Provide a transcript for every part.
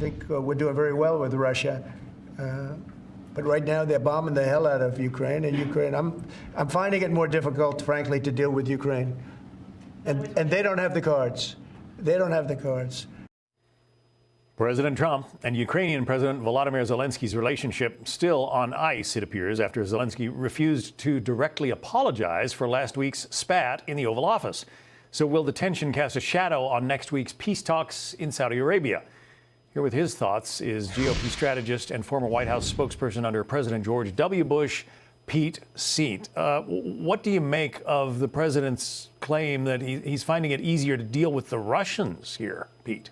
I think we're doing very well with Russia. But right now they're bombing the hell out of Ukraine, and I'm finding it more difficult, frankly, to deal with Ukraine. And they don't have the cards. They don't have the cards. President Trump and Ukrainian President Volodymyr Zelensky's relationship still on ice, it appears, after Zelensky refused to directly apologize for last week's spat in the Oval Office. So will the tension cast a shadow on next week's peace talks in Saudi Arabia? Here with his thoughts is GOP strategist and former White House spokesperson under President George W. Bush, Pete Seat. What do you make of the president's claim that he's finding it easier to deal with the Russians here, Pete?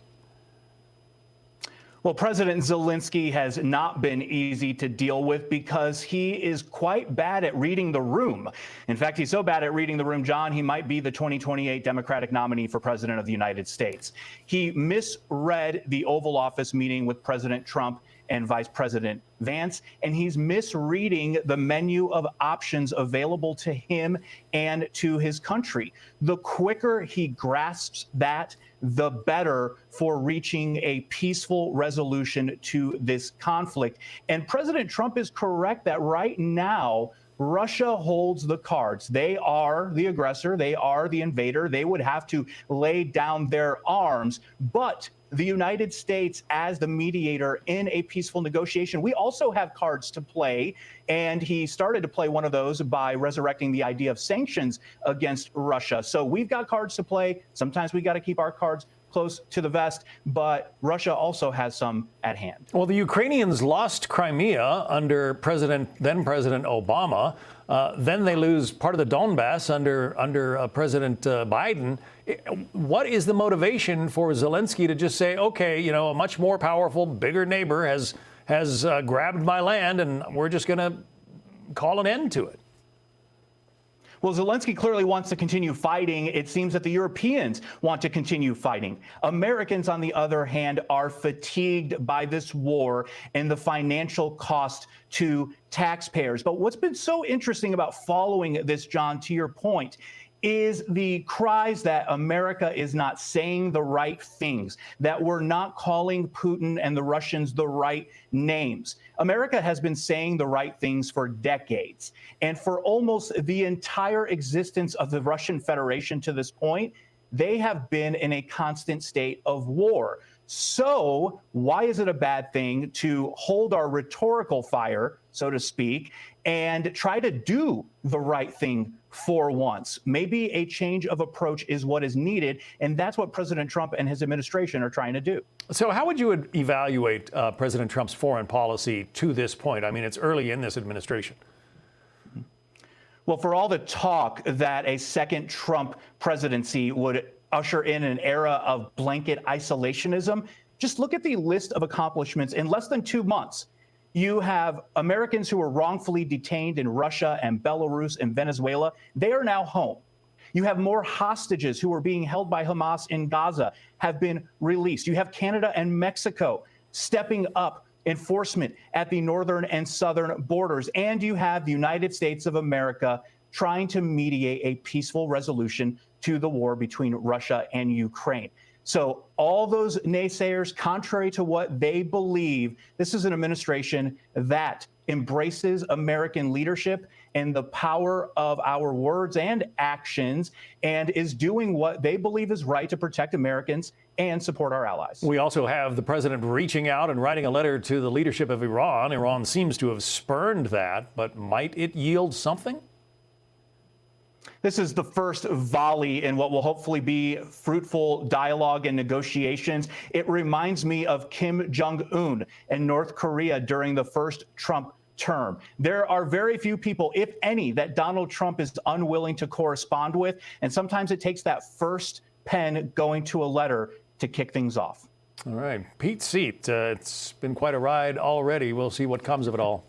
Well, President Zelensky has not been easy to deal with because he is quite bad at reading the room. In fact, he's so bad at reading the room, John, he might be the 2028 Democratic nominee for President of the United States. He misread the Oval Office meeting with President Trump and Vice President Vance, and he's misreading the menu of options available to him and to his country. The quicker he grasps that, the better for reaching a peaceful resolution to this conflict. And President Trump is correct that right now, Russia holds the cards. They are the aggressor. They are the invader. They would have to lay down their arms. But the United States, as the mediator in a peaceful negotiation, we also have cards to play. And he started to play one of those by resurrecting the idea of sanctions against Russia. So we've got cards to play. Sometimes we got to keep our cards close to the vest, but Russia also has some at hand. Well, the Ukrainians lost Crimea under then President Obama. Then they lose part of the Donbass under President Biden. What is the motivation for Zelensky to just say, okay, you know, a much more powerful, bigger neighbor has grabbed my land, and we're just going to call an end to it? Well, Zelensky clearly wants to continue fighting. It seems that the Europeans want to continue fighting. Americans, on the other hand, are fatigued by this war and the financial cost to taxpayers. But what's been so interesting about following this, John, to your point, is the cries that America is not saying the right things, that we're not calling Putin and the Russians the right names. America has been saying the right things for decades. And for almost the entire existence of the Russian Federation to this point, they have been in a constant state of war. So why is it a bad thing to hold our rhetorical fire, so to speak, and try to do the right thing for once? Maybe a change of approach is what is needed, and that's what President Trump and his administration are trying to do. So how would you evaluate President Trump's foreign policy to this point? I mean, it's early in this administration. Well, for all the talk that a second Trump presidency would usher in an era of blanket isolationism, just look at the list of accomplishments in less than 2 months. You have Americans who were wrongfully detained in Russia and Belarus and Venezuela. They are now home. You have more hostages who are being held by Hamas in Gaza have been released. You have Canada and Mexico stepping up enforcement at the northern and southern borders. And you have the United States of America trying to mediate a peaceful resolution to the war between Russia and Ukraine. So all those naysayers, contrary to what they believe, this is an administration that embraces American leadership and the power of our words and actions, and is doing what they believe is right to protect Americans and support our allies. We also have the president reaching out and writing a letter to the leadership of Iran. Iran seems to have spurned that, but might it yield something? This is the first volley in what will hopefully be fruitful dialogue and negotiations. It reminds me of Kim Jong-un and North Korea during the first Trump term. There are very few people, if any, that Donald Trump is unwilling to correspond with. And sometimes it takes that first pen going to a letter to kick things off. All right. Pete Seat, it's been quite a ride already. We'll see what comes of it all.